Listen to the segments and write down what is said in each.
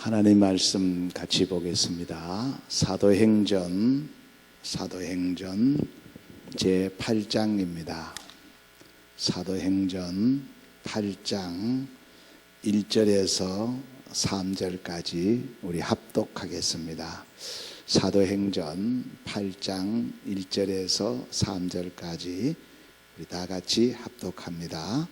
하나님 말씀 같이 보겠습니다. 사도행전 제8장입니다. 사도행전 8장 1절에서 3절까지 우리 합독하겠습니다. 사도행전 8장 1절에서 3절까지 우리 다 같이 합독합니다.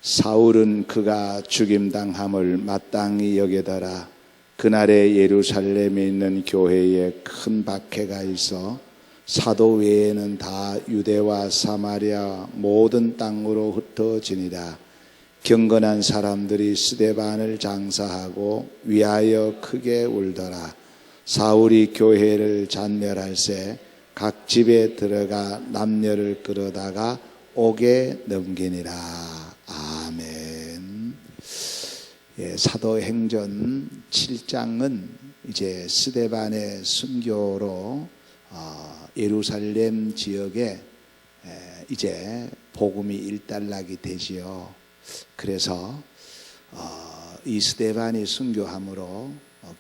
사울은 그가 죽임당함을 마땅히 여기더라. 그날에 예루살렘에 있는 교회에 큰 박해가 있어 사도 외에는 다 유대와 사마리아 모든 땅으로 흩어지니라. 경건한 사람들이 스데반을 장사하고 위하여 크게 울더라. 사울이 교회를 잔멸할새 각 집에 들어가 남녀를 끌어다가 옥에 넘기니라. 아멘. 사도행전 7장은 이제 스데반의 순교로 예루살렘 지역에 이제 복음이 일단락이 되지요. 그래서 이 스데반이 순교함으로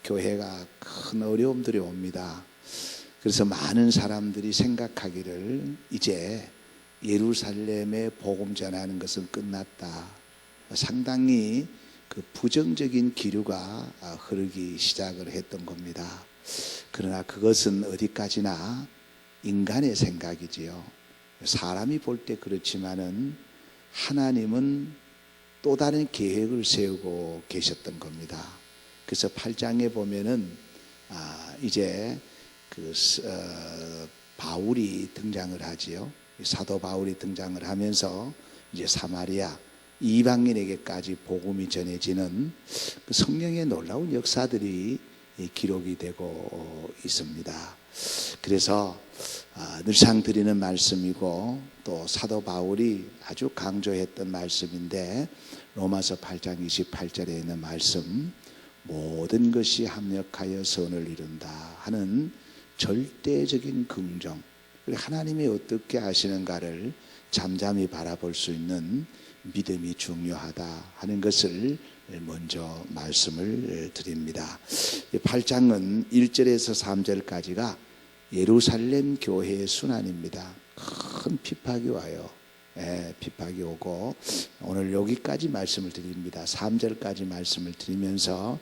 교회가 큰 어려움들이 옵니다. 그래서 많은 사람들이 생각하기를 이제 예루살렘에 복음 전하는 것은 끝났다. 상당히 그 부정적인 기류가 흐르기 시작을 했던 겁니다. 그러나 그것은 어디까지나 인간의 생각이지요. 사람이 볼 때 그렇지만은 하나님은 또 다른 계획을 세우고 계셨던 겁니다. 그래서 8장에 보면은 이제 바울이 등장을 하지요. 사도 바울이 등장을 하면서 이제 사마리아 이방인에게까지 복음이 전해지는 그 성령의 놀라운 역사들이 기록이 되고 있습니다. 그래서 늘상 드리는 말씀이고 또 사도 바울이 아주 강조했던 말씀인데 로마서 8장 28절에 있는 말씀, 모든 것이 합력하여 선을 이룬다 하는 절대적인 긍정, 하나님이 어떻게 하시는가를 잠잠히 바라볼 수 있는 믿음이 중요하다 하는 것을 먼저 말씀을 드립니다. 8장은 1절에서 3절까지가 예루살렘 교회의 순환입니다. 큰 핍박이 와요. 핍박이 오고 오늘 여기까지 말씀을 드립니다. 3절까지 말씀을 드리면서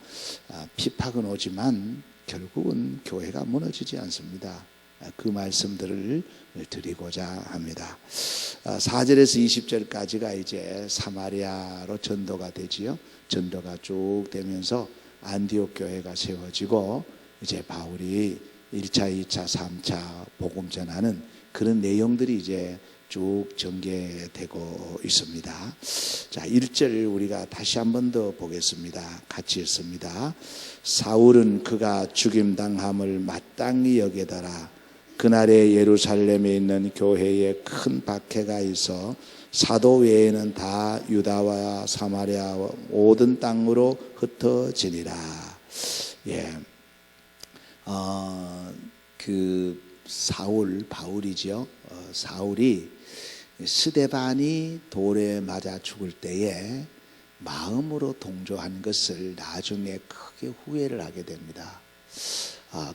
핍박은 오지만 결국은 교회가 무너지지 않습니다. 그 말씀들을 드리고자 합니다. 4절에서 20절까지가 이제 사마리아로 전도가 되지요. 전도가 쭉 되면서 안디옥 교회가 세워지고 이제 바울이 1차, 2차, 3차 복음 전하는 그런 내용들이 이제 쭉 전개되고 있습니다. 자, 1절 우리가 다시 한 번 더 보겠습니다. 같이 읽습니다. 사울은 그가 죽임당함을 마땅히 여기더라. 그날에 예루살렘에 있는 교회에 큰 박해가 있어 사도 외에는 다 유다와 사마리아 모든 땅으로 흩어지니라. 바울이죠. 사울이 스데반이 돌에 맞아 죽을 때에 마음으로 동조한 것을 나중에 크게 후회를 하게 됩니다.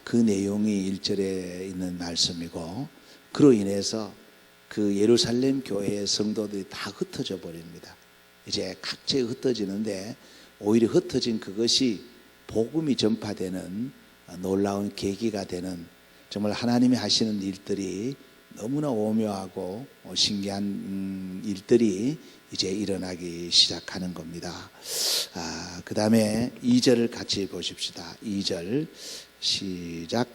그 내용이 1절에 있는 말씀이고, 그로 인해서 그 예루살렘 교회의 성도들이 다 흩어져 버립니다. 이제 각지에 흩어지는데 오히려 흩어진 그것이 복음이 전파되는 놀라운 계기가 되는, 정말 하나님이 하시는 일들이 너무나 오묘하고 신기한 일들이 이제 일어나기 시작하는 겁니다. 그 다음에 2절을 같이 보십시다. 2절 시작.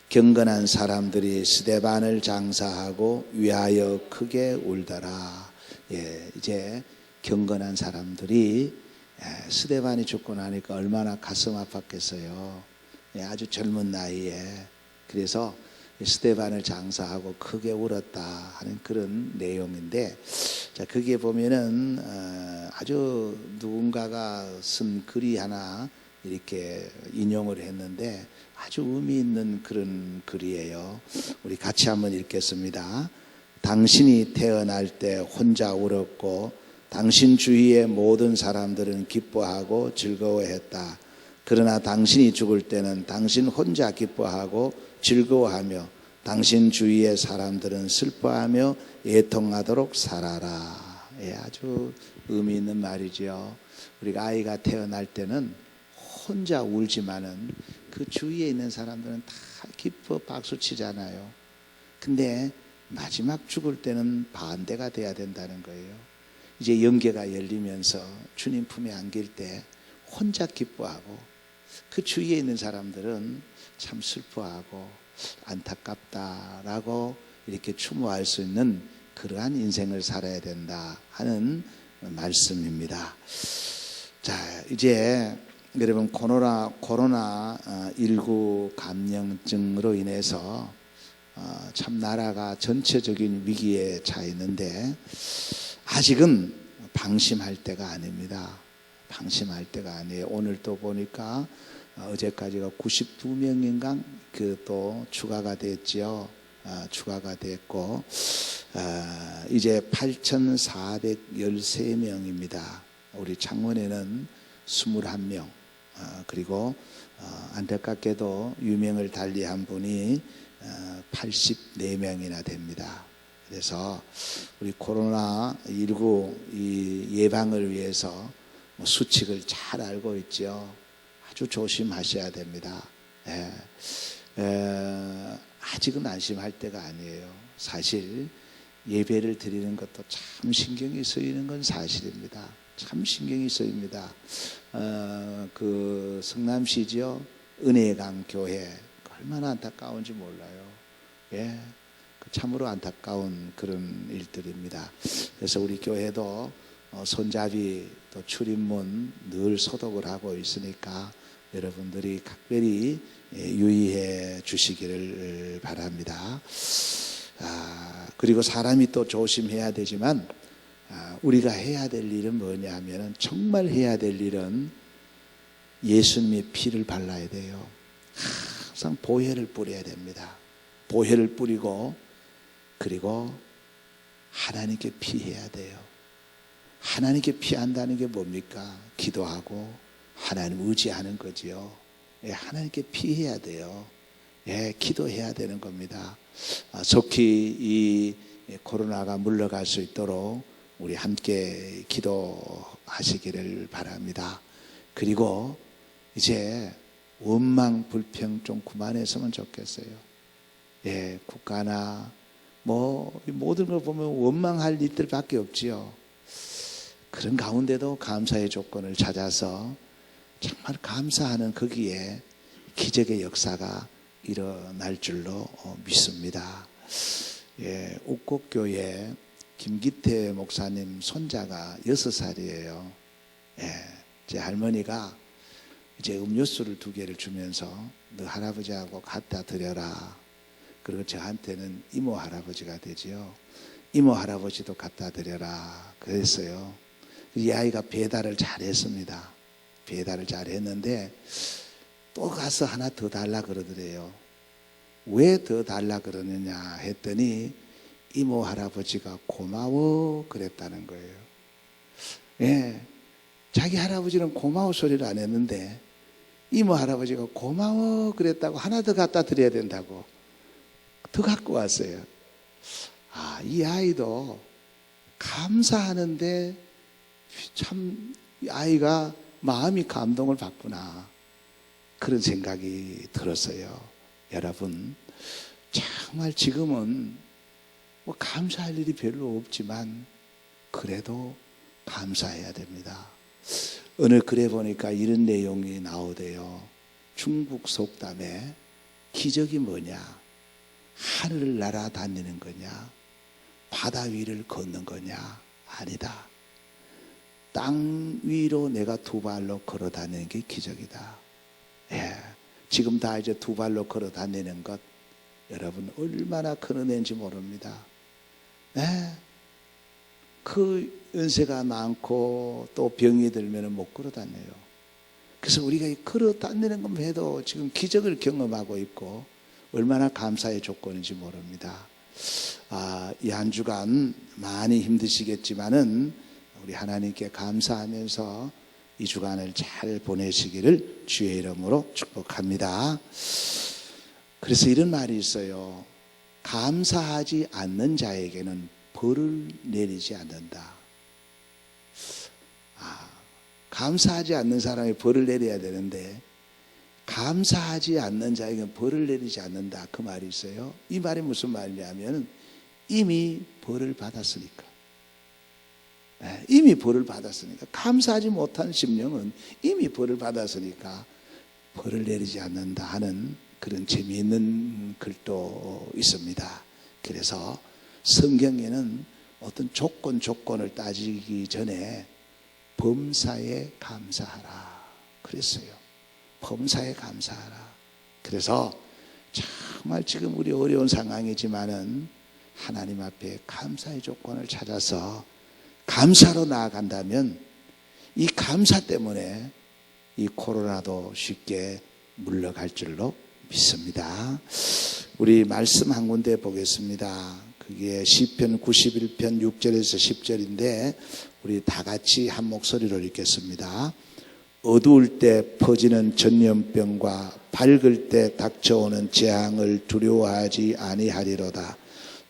경건한 사람들이 스데반을 장사하고 위하여 크게 울더라. 이제 경건한 사람들이 스데반이 죽고 나니까 얼마나 가슴 아팠겠어요. 아주 젊은 나이에. 그래서 스데반을 장사하고 크게 울었다 하는 그런 내용인데, 자, 거기에 보면은 아주 누군가가 쓴 글이 하나 이렇게 인용을 했는데 아주 의미 있는 그런 글이에요. 우리 같이 한번 읽겠습니다. 당신이 태어날 때 혼자 울었고 당신 주위의 모든 사람들은 기뻐하고 즐거워했다. 그러나 당신이 죽을 때는 당신 혼자 기뻐하고 즐거워하며 당신 주위의 사람들은 슬퍼하며 애통하도록 살아라. 예, 아주 의미 있는 말이죠. 우리가 아이가 태어날 때는 혼자 울지만은 그 주위에 있는 사람들은 다 기뻐 박수 치잖아요. 근데 마지막 죽을 때는 반대가 돼야 된다는 거예요. 이제 영계가 열리면서 주님 품에 안길 때 혼자 기뻐하고 그 주위에 있는 사람들은 참 슬퍼하고 안타깝다라고 이렇게 추모할 수 있는 그러한 인생을 살아야 된다 하는 말씀입니다. 자, 이제 여러분 코로나19 감염증으로 인해서 참 나라가 전체적인 위기에 처해 있는데 아직은 방심할 때가 아닙니다. 방심할 때가 아니에요. 오늘 또 보니까 어제까지가 92명인가 또 추가가 됐죠. 추가가 됐고 이제 8,413명입니다. 우리 창원에는 21명 그리고 안타깝게도 유명을 달리한 분이 84명이나 됩니다. 그래서 우리 코로나19 이 예방을 위해서 수칙을 잘 알고 있죠. 아주 조심하셔야 됩니다. 아직은 안심할 때가 아니에요. 사실 예배를 드리는 것도 참 신경이 쓰이는 건 사실입니다. 참 신경이 쓰입니다. 그 성남시죠. 은혜강 교회 얼마나 안타까운지 몰라요. 예, 참으로 안타까운 그런 일들입니다. 그래서 우리 교회도 손잡이 또 출입문 늘 소독을 하고 있으니까 여러분들이 각별히 유의해 주시기를 바랍니다. 그리고 사람이 또 조심해야 되지만 우리가 해야 될 일은 뭐냐 하면 정말 해야 될 일은 예수님의 피를 발라야 돼요. 항상 보혈을 뿌려야 됩니다. 보혈을 뿌리고 그리고 하나님께 피해야 돼요. 하나님께 피한다는 게 뭡니까? 기도하고 하나님 의지하는 거지요. 예, 하나님께 피해야 돼요. 예, 기도해야 되는 겁니다. 속히 이 코로나가 물러갈 수 있도록 우리 함께 기도하시기를 바랍니다. 그리고 이제 원망 불평 좀 그만했으면 좋겠어요. 예, 국가나 모든 걸 보면 원망할 일들밖에 없지요. 그런 가운데도 감사의 조건을 찾아서 정말 감사하는 거기에 기적의 역사가 일어날 줄로 믿습니다. 예, 옥곡교회 김기태 목사님 손자가 6살이에요. 예, 제 할머니가 이제 음료수를 2개를 주면서 너 할아버지하고 갖다 드려라. 그리고 저한테는 이모 할아버지가 되지요. 이모 할아버지도 갖다 드려라 그랬어요. 이 아이가 배달을 잘했습니다. 배달을 잘했는데 또 가서 하나 더 달라 그러더래요. 왜 더 달라 그러느냐 했더니 이모 할아버지가 고마워 그랬다는 거예요. 예, 자기 할아버지는 고마워 소리를 안 했는데 이모 할아버지가 고마워 그랬다고 하나 더 갖다 드려야 된다고 더 갖고 왔어요. 이 아이도 감사하는데 참 아이가 마음이 감동을 받구나 그런 생각이 들었어요. 여러분 정말 지금은 감사할 일이 별로 없지만 그래도 감사해야 됩니다. 어느 글에 보니까 이런 내용이 나오대요. 중국 속담에 기적이 뭐냐? 하늘을 날아다니는 거냐? 바다 위를 걷는 거냐? 아니다. 땅 위로 내가 2발로 걸어 다니는 게 기적이다. 예, 지금 다 이제 2발로 걸어 다니는 것 여러분 얼마나 큰 은혜인지 모릅니다. 예, 그 연세가 많고 또 병이 들면 못 걸어 다녀요. 그래서 우리가 걸어 다니는 것만 해도 지금 기적을 경험하고 있고 얼마나 감사의 조건인지 모릅니다. 이 한 주간 많이 힘드시겠지만은 우리 하나님께 감사하면서 이 주간을 잘 보내시기를 주의 이름으로 축복합니다. 그래서 이런 말이 있어요. 감사하지 않는 자에게는 벌을 내리지 않는다. 감사하지 않는 사람이 벌을 내려야 되는데 감사하지 않는 자에게는 벌을 내리지 않는다. 그 말이 있어요. 이 말이 무슨 말이냐면 이미 벌을 받았으니까. 이미 벌을 받았으니까. 감사하지 못한 심령은 이미 벌을 받았으니까 벌을 내리지 않는다 하는 그런 재미있는 글도 있습니다. 그래서 성경에는 어떤 조건을 따지기 전에 범사에 감사하라 그랬어요. 범사에 감사하라. 그래서 정말 지금 우리 어려운 상황이지만은 하나님 앞에 감사의 조건을 찾아서 감사로 나아간다면 이 감사 때문에 이 코로나도 쉽게 물러갈 줄로 믿습니다. 우리 말씀 한 군데 보겠습니다. 그게 시편 91편 6절에서 10절인데 우리 다 같이 한 목소리로 읽겠습니다. 어두울 때 퍼지는 전염병과 밝을 때 닥쳐오는 재앙을 두려워하지 아니하리로다.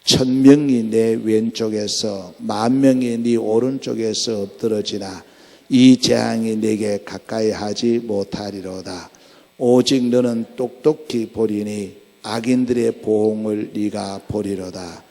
1000명이 내 왼쪽에서 10,000명이 네 오른쪽에서 엎드러지나 이 재앙이 내게 가까이 하지 못하리로다. 오직 너는 똑똑히 보리니 악인들의 보응을 네가 보리로다.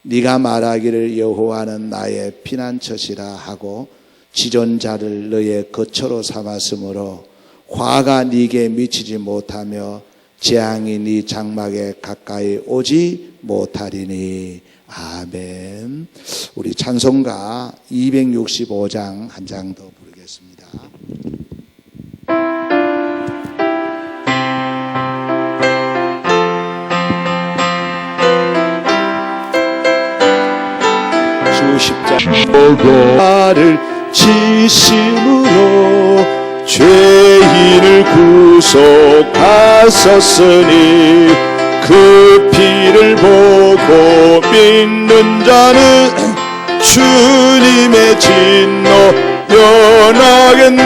네가 말하기를 여호와는 나의 피난처시라 하고 지존자를 너의 거처로 삼았으므로 화가 네게 미치지 못하며 재앙이 네 장막에 가까이 오지 못하리니. 아멘. 우리 찬송가 265장 한 장 더 부르겠습니다. 주 십자가를 지심으로 죄인을 구속하셨으니 그 피를 보고 믿는 자는 주님의 진노 면하겠네.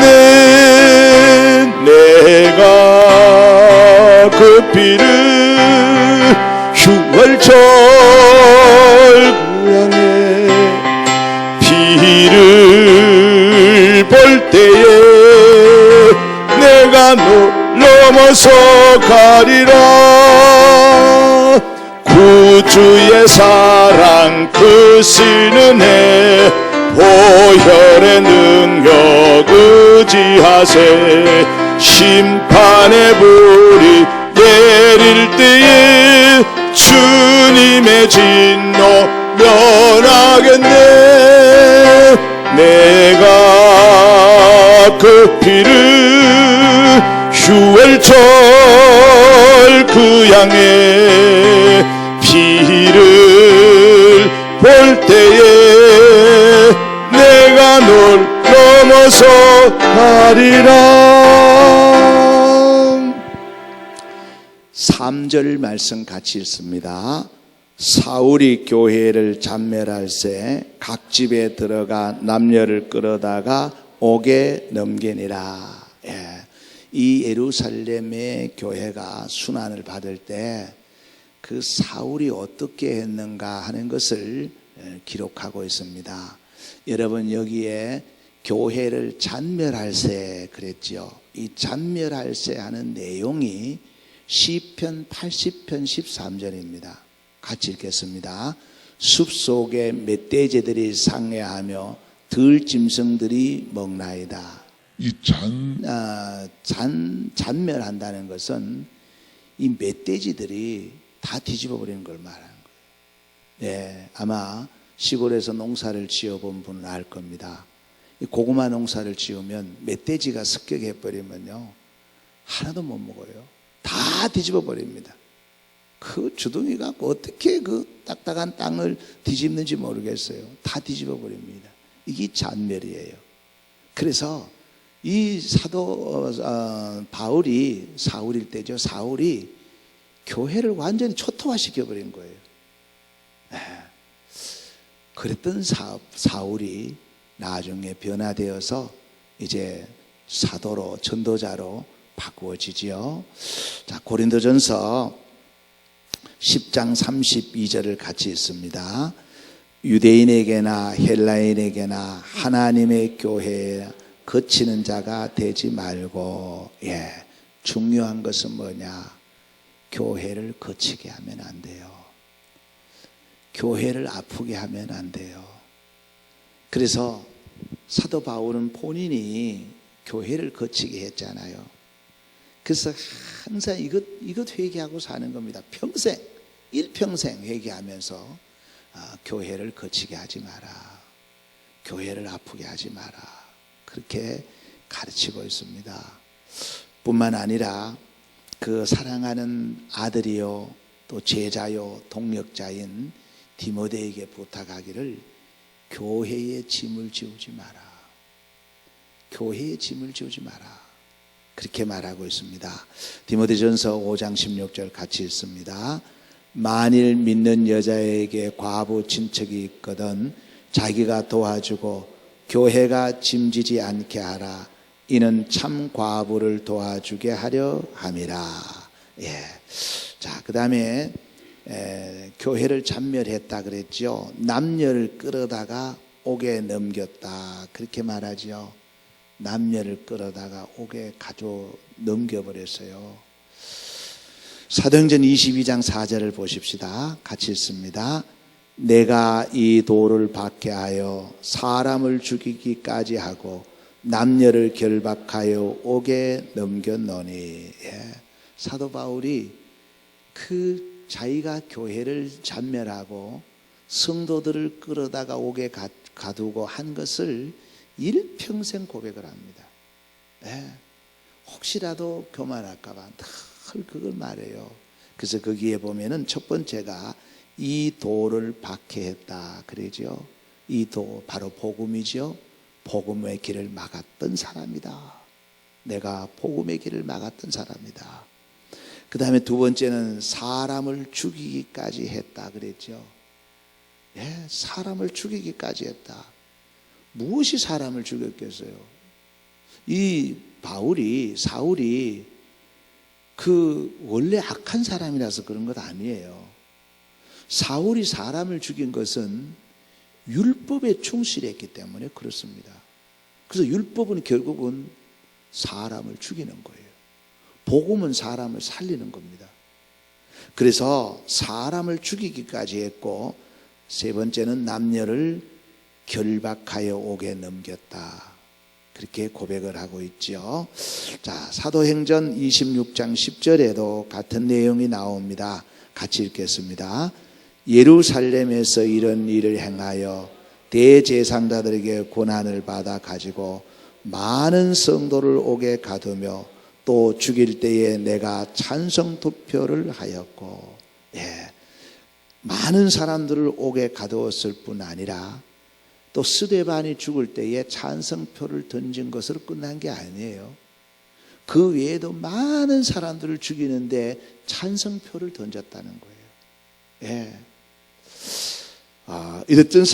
내가 그 피를 휴월절 구양에 피를 볼 때에 내가 넘어서 가리라. 구주의 사랑 크신 은혜 보혈의 능력 의지하세. 심판의 불이 내릴 때에 주님의 진노 면하겠네. 내가 그 피를 휴월절 그 양의 피를 볼 때에 내가 널 넘어서 가리라. 3절 말씀 같이 읽습니다. 사울이 교회를 잔멸할새 각 집에 들어가 남녀를 끌어다가 옥에 넘기니라. 이 예루살렘의 교회가 순환을 받을 때 그 사울이 어떻게 했는가 하는 것을 기록하고 있습니다. 여러분 여기에 교회를 잔멸할새 그랬죠. 이 잔멸할새 하는 내용이 시편 80편 13절입니다. 같이 읽겠습니다. 숲속에 멧돼지들이 상해하며 들짐승들이 먹나이다. 이 잔멸한다는 것은 이 멧돼지들이 다 뒤집어 버리는 걸 말하는 거예요. 네, 아마 시골에서 농사를 지어본 분은 알 겁니다. 이 고구마 농사를 지으면 멧돼지가 습격해 버리면요 하나도 못 먹어요. 다 뒤집어 버립니다. 그 주둥이가 어떻게 그 딱딱한 땅을 뒤집는지 모르겠어요. 다 뒤집어 버립니다. 이게 잔멸이에요. 그래서 이 사도 바울이 사울일 때죠. 사울이 교회를 완전히 초토화시켜 버린 거예요. 그랬던 사울이 나중에 변화되어서 이제 사도로, 전도자로 바꾸어지지요. 자, 고린도전서 10장 32절을 같이 읽습니다. 유대인에게나 헬라인에게나 하나님의 교회에 거치는 자가 되지 말고, 중요한 것은 뭐냐? 교회를 거치게 하면 안 돼요. 교회를 아프게 하면 안 돼요. 그래서 사도 바울은 본인이 교회를 거치게 했잖아요. 그래서 항상 이것 회개하고 사는 겁니다. 평생, 일평생 회개하면서 교회를 거치게 하지 마라. 교회를 아프게 하지 마라. 그렇게 가르치고 있습니다. 뿐만 아니라 그 사랑하는 아들이요, 또 제자요, 동력자인 디모데에게 부탁하기를 교회에 짐을 지우지 마라. 교회에 짐을 지우지 마라. 그렇게 말하고 있습니다. 디모데전서 5장 16절 같이 읽습니다. 만일 믿는 여자에게 과부 친척이 있거든 자기가 도와주고 교회가 짐지지 않게 하라. 이는 참 과부를 도와주게 하려 함이라. 자, 그 다음에 교회를 잔멸했다 그랬죠. 남녀를 끌어다가 옥에 넘겼다 그렇게 말하죠. 남녀를 끌어다가 옥에 가져 넘겨버렸어요. 사도행전 22장 4절을 보십시다. 같이 읽습니다. 내가 이 도를 받게 하여 사람을 죽이기까지 하고 남녀를 결박하여 옥에 넘겼노니. 사도 바울이 그 자기가 교회를 잔멸하고 성도들을 끌어다가 옥에 가두고 한 것을 일평생 고백을 합니다. 혹시라도 교만할까봐 늘 그걸 말해요. 그래서 거기에 보면은 첫 번째가 이 도를 박해했다 그러죠. 이 도 바로 복음이죠. 복음의 길을 막았던 사람이다. 내가 복음의 길을 막았던 사람이다. 그 다음에 두 번째는 사람을 죽이기까지 했다 그랬죠. 사람을 죽이기까지 했다. 무엇이 사람을 죽였겠어요? 이 사울이 그 원래 악한 사람이라서 그런 것 아니에요. 사울이 사람을 죽인 것은 율법에 충실했기 때문에 그렇습니다. 그래서 율법은 결국은 사람을 죽이는 거예요. 복음은 사람을 살리는 겁니다. 그래서 사람을 죽이기까지 했고, 세 번째는 남녀를 결박하여 옥에 넘겼다. 그렇게 고백을 하고 있죠. 자, 사도행전 26장 10절에도 같은 내용이 나옵니다. 같이 읽겠습니다. 예루살렘에서 이런 일을 행하여 대제사장들에게 고난을 받아 가지고 많은 성도를 옥에 가두며 또 죽일 때에 내가 찬성 투표를 하였고, 많은 사람들을 옥에 가두었을 뿐 아니라 또 스데반이 죽을 때에 찬성표를 던진 것으로 끝난 게 아니에요. 그 외에도 많은 사람들을 죽이는데 찬성표를 던졌다는 거예요. 이랬던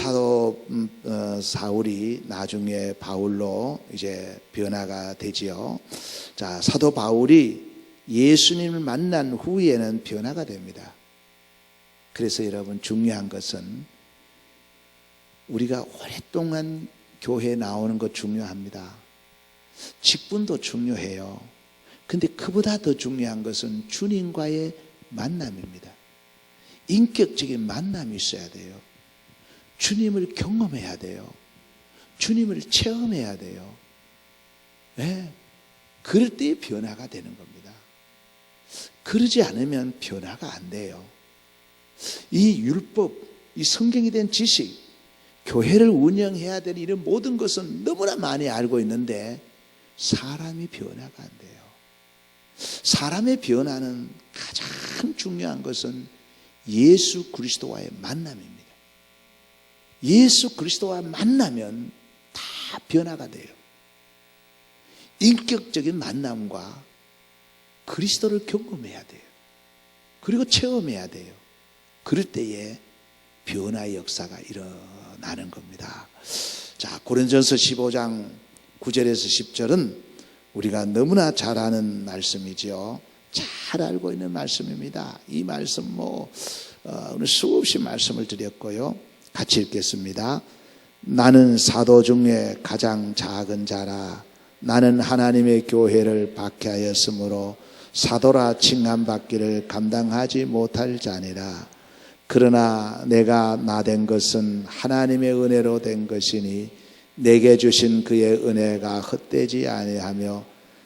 사울이 나중에 바울로 이제 변화가 되지요. 자, 사도 바울이 예수님을 만난 후에는 변화가 됩니다. 그래서 여러분 중요한 것은 우리가 오랫동안 교회에 나오는 것 중요합니다. 직분도 중요해요. 근데 그보다 더 중요한 것은 주님과의 만남입니다. 인격적인 만남이 있어야 돼요. 주님을 경험해야 돼요. 주님을 체험해야 돼요. 그럴 때 변화가 되는 겁니다. 그러지 않으면 변화가 안 돼요. 이 율법, 이 성경이 된 지식, 교회를 운영해야 되는 이런 모든 것은 너무나 많이 알고 있는데 사람이 변화가 안 돼요. 사람의 변화는 가장 중요한 것은 예수 그리스도와의 만남입니다. 예수 그리스도와 만나면 다 변화가 돼요. 인격적인 만남과 그리스도를 경험해야 돼요. 그리고 체험해야 돼요. 그럴 때에 변화의 역사가 일어나는 겁니다. 자, 고린도전서 15장 9절에서 10절은 우리가 너무나 잘 아는 말씀이죠. 잘 알고 있는 말씀입니다. 이 말씀 오늘 수없이 말씀을 드렸고요. 같이 읽겠습니다. 나는 사도 중에 가장 작은 자라. 나는 하나님의 교회를 박해하였으므로 사도라 칭함받기를 감당하지 못할 자니라. 그러나 내가 나된 것은 하나님의 은혜로 된 것이니 내게 주신 그의 은혜가 헛되지 아니하며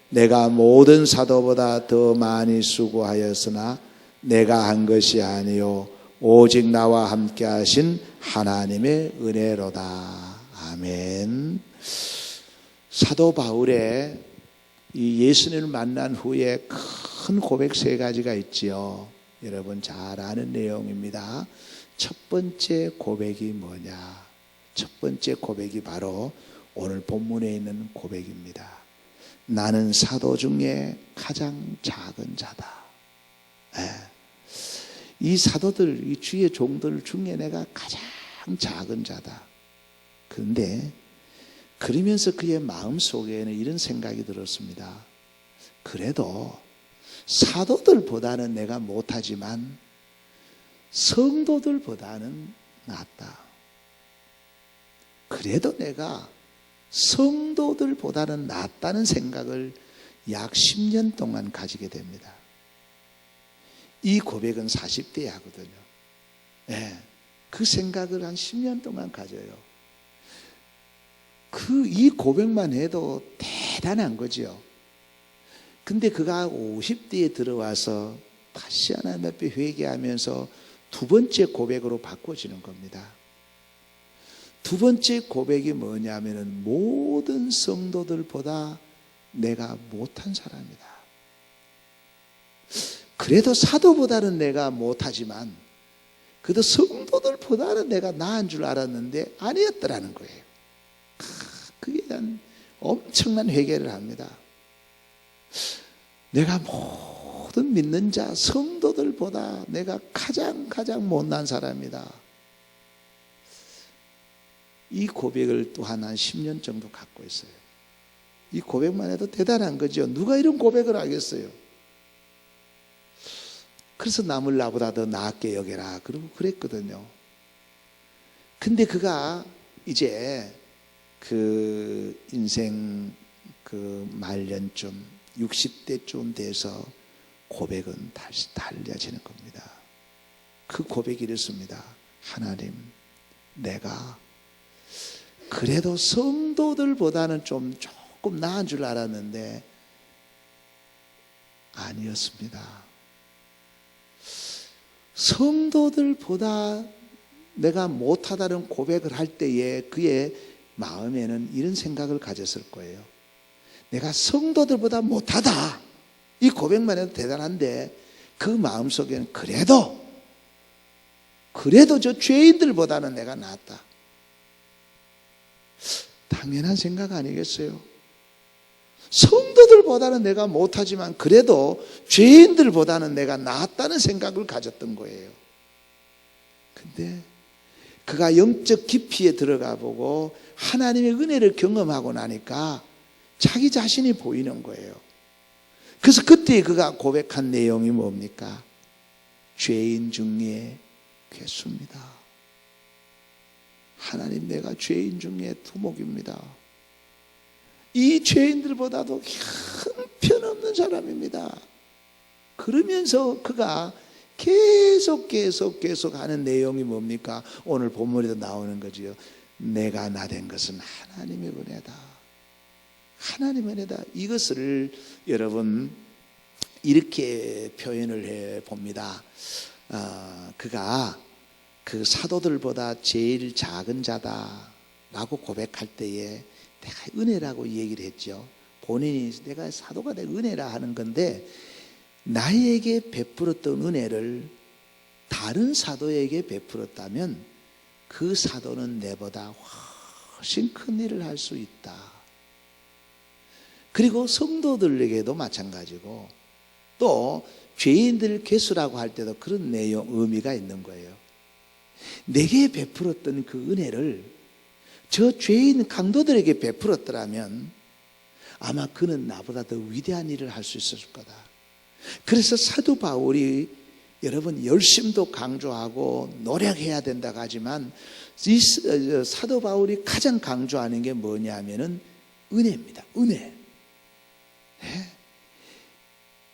내가 모든 사도보다 더 많이 수고하였으나 내가 한 것이 아니요 오직 나와 함께 하신 하나님의 은혜로다. 아멘. 사도 바울의 이 예수님을 만난 후에 큰 고백 세 가지가 있지요. 여러분 잘 아는 내용입니다. 첫 번째 고백이 뭐냐? 첫 번째 고백이 바로 오늘 본문에 있는 고백입니다. 나는 사도 중에 가장 작은 자다. 이 사도들, 이 주의 종들 중에 내가 가장 작은 자다. 그런데 그러면서 그의 마음속에는 이런 생각이 들었습니다. 그래도 사도들보다는 내가 못하지만 성도들보다는 낫다. 그래도 내가 성도들보다는 낫다는 생각을 약 10년 동안 가지게 됩니다. 이 고백은 40대 하거든요. 그 생각을 한 10년 동안 가져요. 이 고백만 해도 대단한 거죠. 근데 그가 50대에 들어와서 다시 하나님 앞에 회개하면서 두 번째 고백으로 바꿔지는 겁니다. 두 번째 고백이 뭐냐면은 모든 성도들보다 내가 못한 사람이다. 그래도 사도보다는 내가 못하지만 그래도 성도들보다는 내가 나은 줄 알았는데 아니었더라는 거예요. 그에 대한 엄청난 회개를 합니다. 내가 모든 믿는 자 성도들보다 내가 가장 못난 사람이다. 이 고백을 또한 한 10년 정도 갖고 있어요. 이 고백만 해도 대단한 거죠. 누가 이런 고백을 하겠어요? 그래서 남을 나보다 더 나았게 여겨라 그러고 그랬거든요. 근데 그가 이제 그 인생 그 말년쯤 60대쯤 돼서 고백은 다시 달려지는 겁니다. 그 고백이 이렇습니다. 하나님, 내가 그래도 성도들보다는 조금 나은 줄 알았는데 아니었습니다. 성도들보다 내가 못하다는 고백을 할 때에 그의 마음에는 이런 생각을 가졌을 거예요. 내가 성도들보다 못하다. 이 고백만 해도 대단한데 그 마음속에는 그래도 저 죄인들보다는 내가 낫다. 당연한 생각 아니겠어요? 성도들보다는 내가 못하지만 그래도 죄인들보다는 내가 낫다는 생각을 가졌던 거예요. 근데 그가 영적 깊이에 들어가 보고 하나님의 은혜를 경험하고 나니까 자기 자신이 보이는 거예요. 그래서 그때 그가 고백한 내용이 뭡니까? 죄인 중에 괴수입니다. 하나님, 내가 죄인 중에 두목입니다. 이 죄인들보다도 형편없는 사람입니다. 그러면서 그가 계속 하는 내용이 뭡니까? 오늘 본문에도 나오는 거지요. 내가 나된 것은 하나님의 은혜다. 하나님의 은혜다. 이것을 여러분 이렇게 표현을 해 봅니다. 그가 그 사도들보다 제일 작은 자다라고 고백할 때에 내가 은혜라고 얘기를 했죠. 본인이 내가 사도가 된 은혜라 하는 건데 나에게 베풀었던 은혜를 다른 사도에게 베풀었다면 그 사도는 내보다 훨씬 큰 일을 할 수 있다. 그리고 성도들에게도 마찬가지고 또 죄인들 괴수라고 할 때도 그런 내용 의미가 있는 거예요. 내게 베풀었던 그 은혜를 저 죄인 강도들에게 베풀었더라면 아마 그는 나보다 더 위대한 일을 할 수 있었을 거다. 그래서 사도 바울이 여러분 열심도 강조하고 노력해야 된다고 하지만 이 사도 바울이 가장 강조하는 게 뭐냐면은 은혜입니다. 은혜. 네?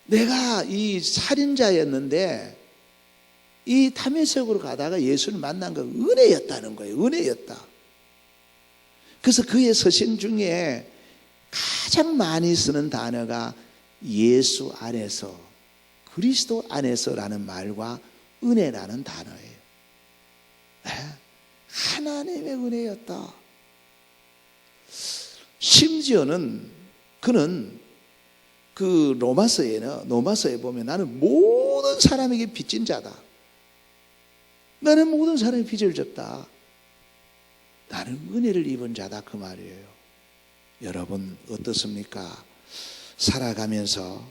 내가 이 살인자였는데 이 다메섹으로 가다가 예수를 만난 거 은혜였다는 거예요. 은혜였다. 그래서 그의 서신 중에 가장 많이 쓰는 단어가 예수 안에서, 그리스도 안에서라는 말과 은혜라는 단어예요. 하나님의 은혜였다. 심지어는 그는 그 로마서에 보면 나는 모든 사람에게 빚진 자다. 나는 모든 사람의 빚을 졌다. 나는 은혜를 입은 자다 그 말이에요. 여러분 어떻습니까? 살아가면서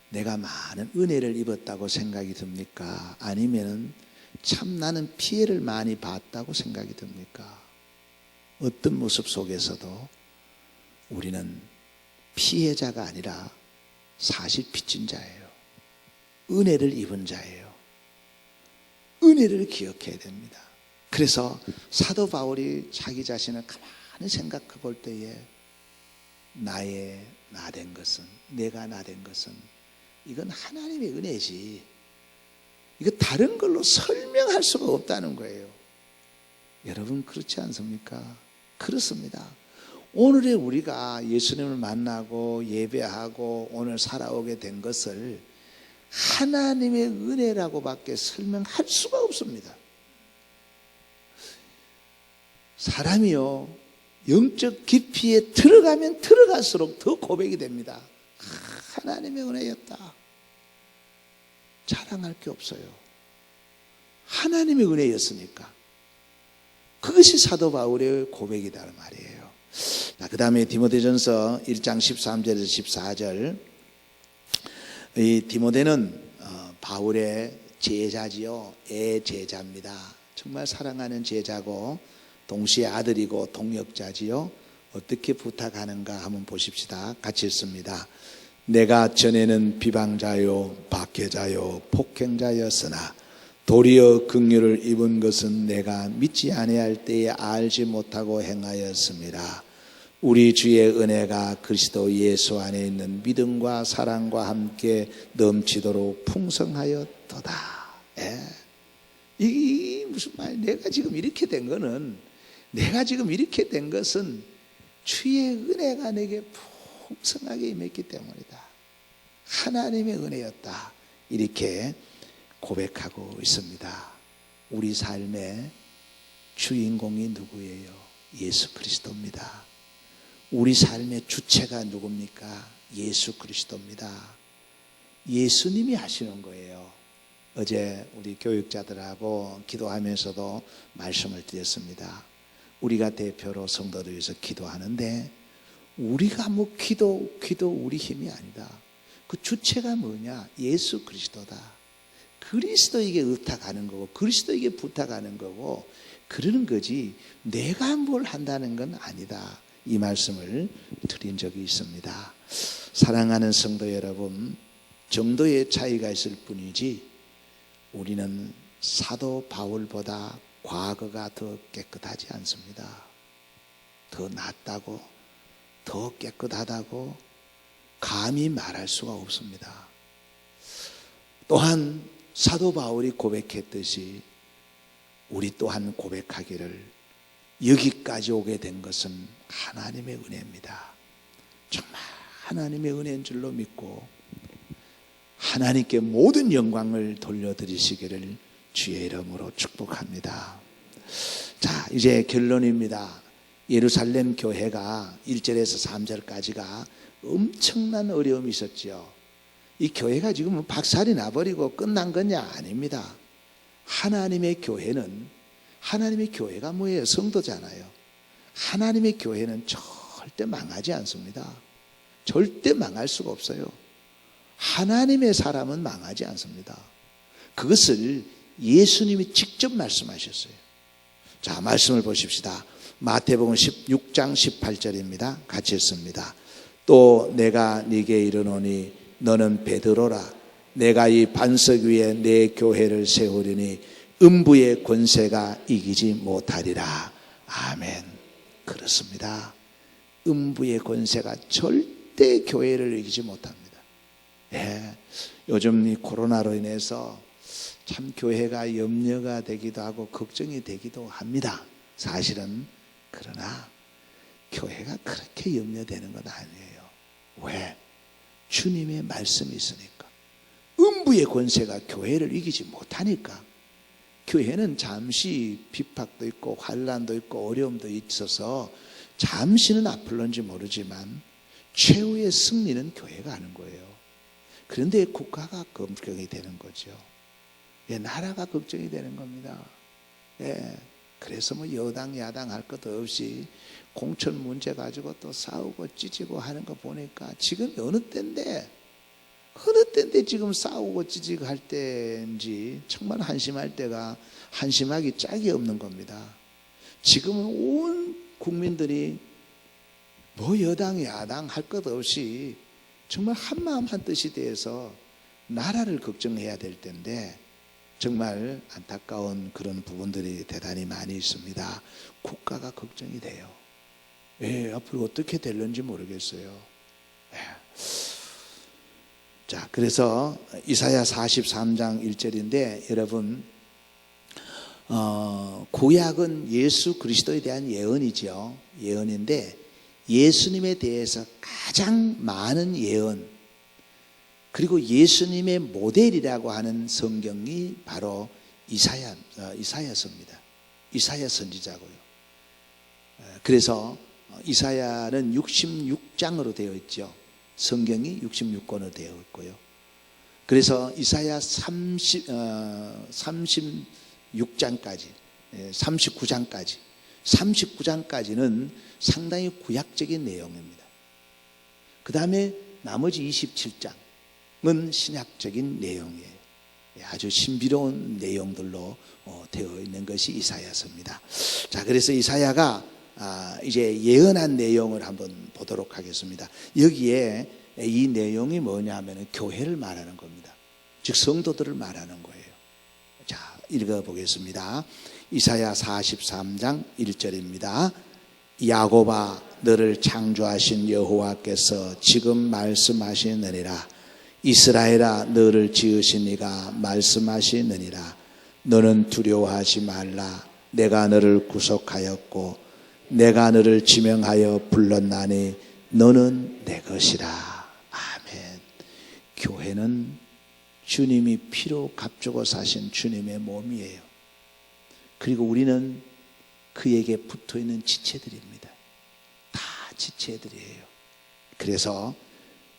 내가 많은 은혜를 입었다고 생각이 듭니까? 아니면 참 나는 피해를 많이 봤다고 생각이 듭니까? 어떤 모습 속에서도 우리는 피해자가 아니라 사실 빚진 자예요. 은혜를 입은 자예요. 은혜를 기억해야 됩니다. 그래서 사도 바울이 자기 자신을 가만히 생각해 볼 때에 내가 나 된 것은 이건 하나님의 은혜지. 이거 다른 걸로 설명할 수가 없다는 거예요. 여러분 그렇지 않습니까? 그렇습니다. 오늘에 우리가 예수님을 만나고 예배하고 오늘 살아오게 된 것을 하나님의 은혜라고밖에 설명할 수가 없습니다. 사람이요, 영적 깊이에 들어가면 들어갈수록 더 고백이 됩니다. 하나님의 은혜였다. 자랑할 게 없어요. 하나님의 은혜였으니까. 그것이 사도 바울의 고백이다 말이에요. 그 다음에 디모데전서 1장 13절에서 14절. 이 디모데는 바울의 제자지요. 애제자입니다. 정말 사랑하는 제자고 동시에 아들이고 동역자지요. 어떻게 부탁하는가 한번 보십시다. 같이 읽습니다. 내가 전에는 비방자요 박해자요 폭행자였으나 도리어 긍휼을 입은 것은 내가 믿지 아니할 때에 알지 못하고 행하였습니다. 우리 주의 은혜가 그리스도 예수 안에 있는 믿음과 사랑과 함께 넘치도록 풍성하였도다. 이게 무슨 말? 내가 지금 이렇게 된 것은 주의 은혜가 내게 풍성하게 임했기 때문이다. 하나님의 은혜였다. 이렇게 고백하고 있습니다. 우리 삶의 주인공이 누구예요? 예수 그리스도입니다. 우리 삶의 주체가 누굽니까? 예수 그리스도입니다. 예수님이 하시는 거예요. 어제 우리 교육자들하고 기도하면서도 말씀을 드렸습니다. 우리가 대표로 성도들 위해서 기도하는데 우리가 기도 우리 힘이 아니다. 그 주체가 뭐냐? 예수 그리스도다. 그리스도에게 의탁하는 거고 그리스도에게 부탁하는 거고 그러는 거지 내가 뭘 한다는 건 아니다. 이 말씀을 드린 적이 있습니다. 사랑하는 성도 여러분, 정도의 차이가 있을 뿐이지 우리는 사도 바울보다 과거가 더 깨끗하지 않습니다. 더 낫다고, 더 깨끗하다고 감히 말할 수가 없습니다. 또한 사도 바울이 고백했듯이 우리 또한 고백하기를 여기까지 오게 된 것은 하나님의 은혜입니다. 정말 하나님의 은혜인 줄로 믿고 하나님께 모든 영광을 돌려드리시기를 주의 이름으로 축복합니다. 자, 이제 결론입니다. 예루살렘 교회가 1절에서 3절까지가 엄청난 어려움이 있었죠. 이 교회가 지금 박살이 나버리고 끝난 거냐? 아닙니다. 하나님의 교회가 뭐예요? 성도잖아요. 하나님의 교회는 절대 망하지 않습니다. 절대 망할 수가 없어요. 하나님의 사람은 망하지 않습니다. 그것을 예수님이 직접 말씀하셨어요. 자, 말씀을 보십시다. 마태복음 16장 18절입니다. 같이 읽습니다. 또 내가 네게 이르노니 너는 베드로라. 내가 이 반석 위에 내 교회를 세우리니 음부의 권세가 이기지 못하리라. 아멘. 그렇습니다. 음부의 권세가 절대 교회를 이기지 못합니다. 예, 요즘 이 코로나로 인해서 참 교회가 염려가 되기도 하고 걱정이 되기도 합니다. 사실은. 그러나 교회가 그렇게 염려되는 건 아니에요. 왜? 주님의 말씀이 있으니까. 음부의 권세가 교회를 이기지 못하니까. 교회는 잠시 핍박도 있고 환난도 있고 어려움도 있어서 잠시는 아플런지 모르지만 최후의 승리는 교회가 하는 거예요. 그런데 국가가 걱정이 되는 거죠. 예, 나라가 걱정이 되는 겁니다. 예, 그래서 뭐 여당 야당 할 것도 없이 공천 문제 가지고 또 싸우고 찌지고 하는 거 보니까 지금 어느 때인데 지금 싸우고 찌지고 할 때인지 정말 한심할 때가 한심하기 짝이 없는 겁니다. 지금은 온 국민들이 뭐 여당 야당 할 것 없이 정말 한마음 한뜻이 돼서 나라를 걱정해야 될 텐데 정말 안타까운 그런 부분들이 대단히 많이 있습니다. 국가가 걱정이 돼요. 예, 앞으로 어떻게 될는지 모르겠어요. 예. 자, 그래서 이사야 43장 1절인데 여러분 구약은 예수 그리스도에 대한 예언이죠. 예언인데 예수님에 대해서 가장 많은 예언 그리고 예수님의 모델이라고 하는 성경이 바로 이사야서입니다. 이사야 선지자고요. 그래서 이사야는 66장으로 되어 있죠. 성경이 66권으로 되어 있고요. 그래서 이사야 36장까지 39장까지는 상당히 구약적인 내용입니다. 그 다음에 나머지 27장은 신약적인 내용이에요. 아주 신비로운 내용들로 되어 있는 것이 이사야서입니다. 자, 그래서 이사야가 이제 예언한 내용을 한번 보도록 하겠습니다. 여기에 이 내용이 뭐냐면 교회를 말하는 겁니다. 즉 성도들을 말하는 거예요. 자, 읽어보겠습니다. 이사야 43장 1절입니다. 야곱아 너를 창조하신 여호와께서 지금 말씀하시느니라. 이스라엘아 너를 지으신 이가 말씀하시느니라. 너는 두려워하지 말라. 내가 너를 구속하였고 내가 너를 지명하여 불렀나니 너는 내 것이라. 아멘. 교회는 주님이 피로 값주고 사신 주님의 몸이에요. 그리고 우리는 그에게 붙어있는 지체들입니다. 다 지체들이에요. 그래서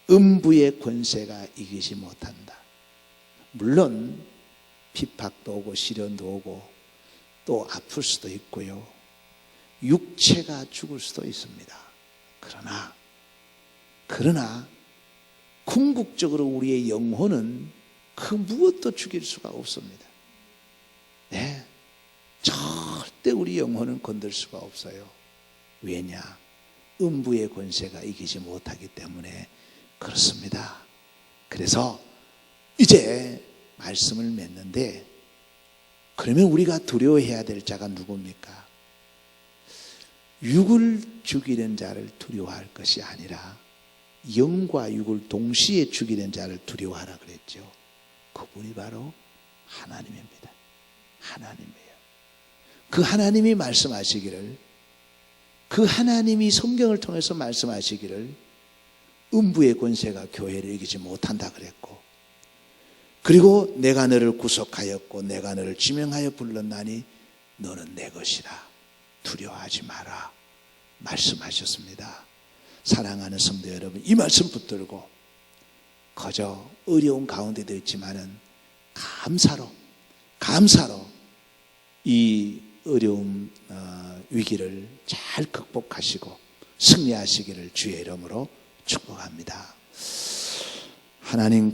음부의 권세가 이기지 못한다. 물론 핍박도 오고 시련도 오고 또 아플 수도 있고요. 육체가 죽을 수도 있습니다. 그러나 궁극적으로 우리의 영혼은 그 무엇도 죽일 수가 없습니다. 네, 절대 우리 영혼은 건들 수가 없어요. 왜냐? 음부의 권세가 이기지 못하기 때문에 그렇습니다. 그래서 이제 말씀을 맺는데 그러면 우리가 두려워해야 될 자가 누굽니까? 육을 죽이는 자를 두려워할 것이 아니라 영과 육을 동시에 죽이는 자를 두려워하라 그랬죠. 그분이 바로 하나님입니다. 하나님이에요. 그 하나님이 말씀하시기를, 그 하나님이 성경을 통해서 말씀하시기를 음부의 권세가 교회를 이기지 못한다 그랬고, 그리고 내가 너를 구속하였고 내가 너를 지명하여 불렀나니 너는 내 것이라. 두려워하지 마라 말씀하셨습니다. 사랑하는 성도 여러분, 이 말씀 붙들고 거저 어려운 가운데도 있지만은 감사로 이 어려움 위기를 잘 극복하시고 승리하시기를 주의 이름으로 축복합니다. 하나님